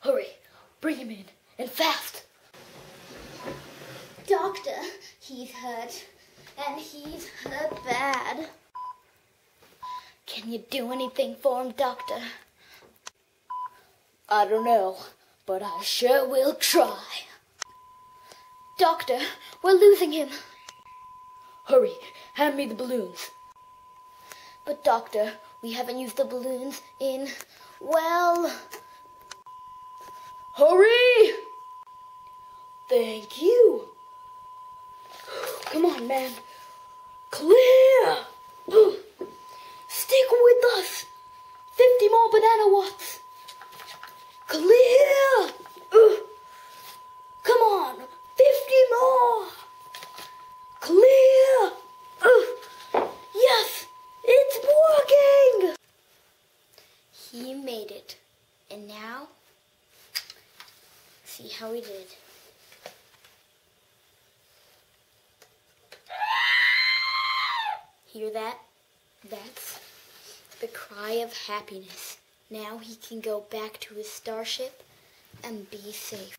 Hurry, bring him in, and fast. Doctor, he's hurt, and he's hurt bad. Can you do anything for him, Doctor? I don't know, but I sure will try. Doctor, we're losing him. Hurry, hand me the balloons. But Doctor, we haven't used the balloons in, well... Hurry! Thank you. Come on, man. Clear! Stick with us. 50 more banana watts. Clear! Come on, 50 more. Clear! Yes, it's working! He made it. And now, see how he did. Hear that? That's the cry of happiness. Now he can go back to his starship and be safe.